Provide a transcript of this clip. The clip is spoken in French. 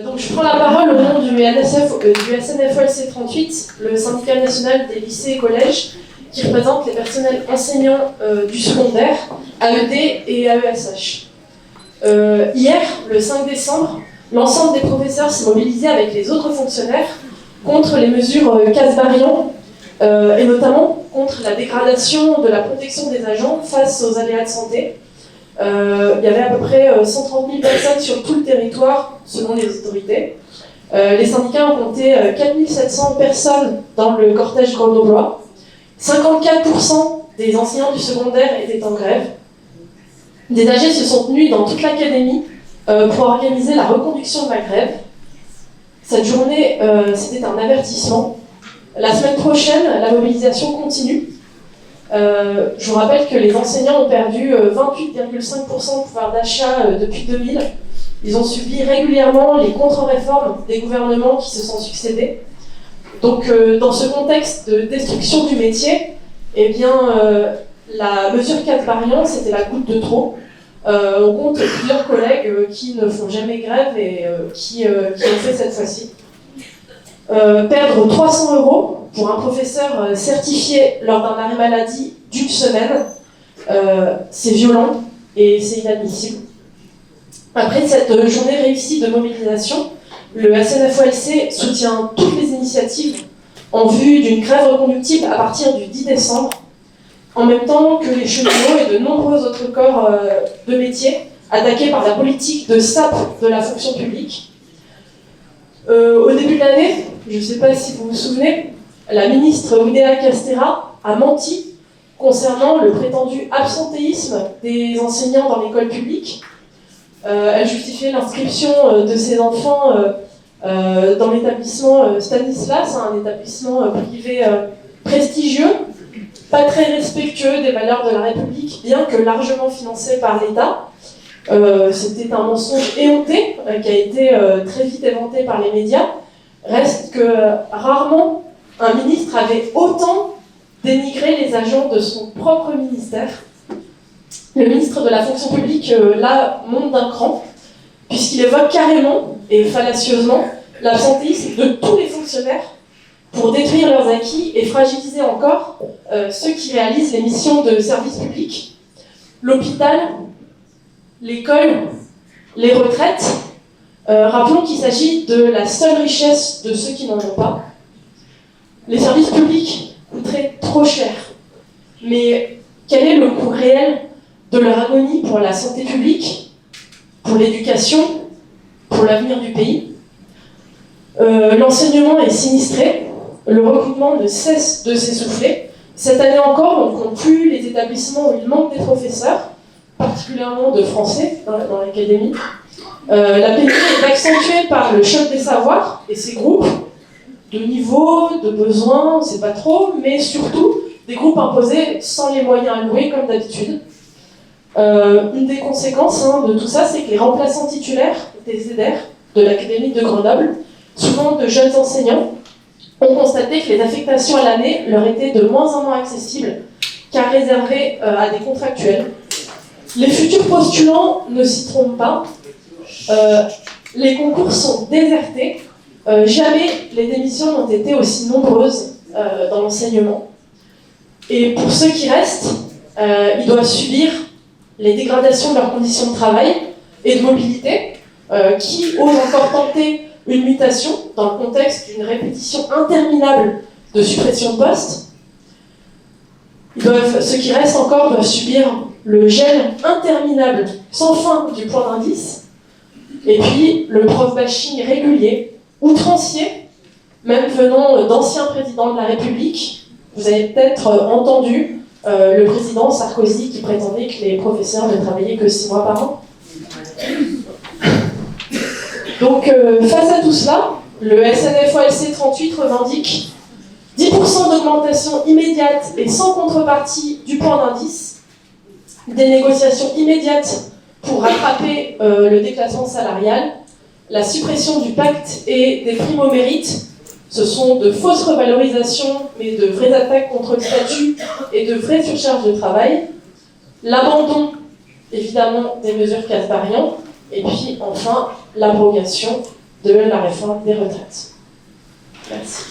Donc je prends la parole au nom du SNFOLC 38, le syndicat national des lycées et collèges, qui représente les personnels enseignants du secondaire, AED et AESH. Hier, le 5 décembre, l'ensemble des professeurs s'est mobilisé avec les autres fonctionnaires contre les mesures Kasbarian et notamment contre la dégradation de la protection des agents face aux aléas de santé. Il y avait à peu près 130 000 personnes sur tout le territoire, selon les autorités. Les syndicats ont compté 4 700 personnes dans le cortège grenoblois. 54% des enseignants du secondaire étaient en grève. Des AG se sont tenus dans toute l'académie pour organiser la reconduction de la grève. Cette journée, c'était un avertissement. La semaine prochaine, la mobilisation continue. Je vous rappelle que les enseignants ont perdu 28,5% de pouvoir d'achat depuis 2000. Ils ont subi régulièrement les contre-réformes des gouvernements qui se sont succédés. Donc, dans ce contexte de destruction du métier, eh bien, la mesure Kasbarian, c'était la goutte de trop. On compte plusieurs collègues qui ne font jamais grève et qui ont fait cette fois-ci. Perdre 300 € pour un professeur certifié lors d'un arrêt maladie d'une semaine, c'est violent et c'est inadmissible. Après cette journée réussie de mobilisation, le SNFOLC soutient toutes les initiatives en vue d'une grève reconductible à partir du 10 décembre, en même temps que les cheminots et de nombreux autres corps de métier attaqués par la politique de sape de la fonction publique. Au début de l'année, je ne sais pas si vous vous souvenez, la ministre Oudéa Castéra a menti concernant le prétendu absentéisme des enseignants dans l'école publique. Elle justifiait l'inscription de ses enfants dans l'établissement Stanislas, un établissement privé prestigieux, pas très respectueux des valeurs de la République, bien que largement financé par l'État. C'était un mensonge éhonté qui a été très vite éventé par les médias. Reste que rarement un ministre avait autant dénigré les agents de son propre ministère. Le ministre de la fonction publique, là, monte d'un cran, puisqu'il évoque carrément et fallacieusement l'absentéisme de tous les fonctionnaires pour détruire leurs acquis et fragiliser encore ceux qui réalisent les missions de service public. L'hôpital, l'école, les retraites. Rappelons qu'il s'agit de la seule richesse de ceux qui n'en ont pas. Les services publics coûteraient trop cher. Mais quel est le coût réel de leur agonie pour la santé publique, pour l'éducation, pour l'avenir du pays? L'enseignement est sinistré, le recrutement ne cesse de s'essouffler. Cette année encore, on ne compte plus les établissements où il manque des professeurs, particulièrement de français dans l'académie. La pénurie est accentuée par le choc des savoirs et ses groupes de niveau, de besoins, on ne sait pas trop, mais surtout des groupes imposés sans les moyens alloués comme d'habitude. Une des conséquences de tout ça, c'est que les remplaçants titulaires des EDER de l'Académie de Grenoble, souvent de jeunes enseignants, ont constaté que les affectations à l'année leur étaient de moins en moins accessibles, car réservées à des contractuels. Les futurs postulants ne s'y trompent pas. Les concours sont désertés. Jamais les démissions n'ont été aussi nombreuses dans l'enseignement. Et pour ceux qui restent, ils doivent subir les dégradations de leurs conditions de travail et de mobilité, qui osent encore tenter une mutation dans le contexte d'une répétition interminable de suppression de postes. Ceux qui restent encore doivent subir le gel interminable, sans fin du point d'indice, et puis le prof bashing régulier, outrancier, même venant d'anciens présidents de la République. Vous avez peut-être entendu le président Sarkozy qui prétendait que les professeurs ne travaillaient que 6 mois par an. Donc, face à tout cela, le SNFOLC 38 revendique 10% d'augmentation immédiate et sans contrepartie du point d'indice, des négociations immédiates pour rattraper le déclassement salarial, la suppression du pacte et des primes au mérite. Ce sont de fausses revalorisations, mais de vraies attaques contre le statut et de vraies surcharges de travail. L'abandon, évidemment, des mesures Kasbarian. Et puis, enfin, l'abrogation de même la réforme des retraites. Merci.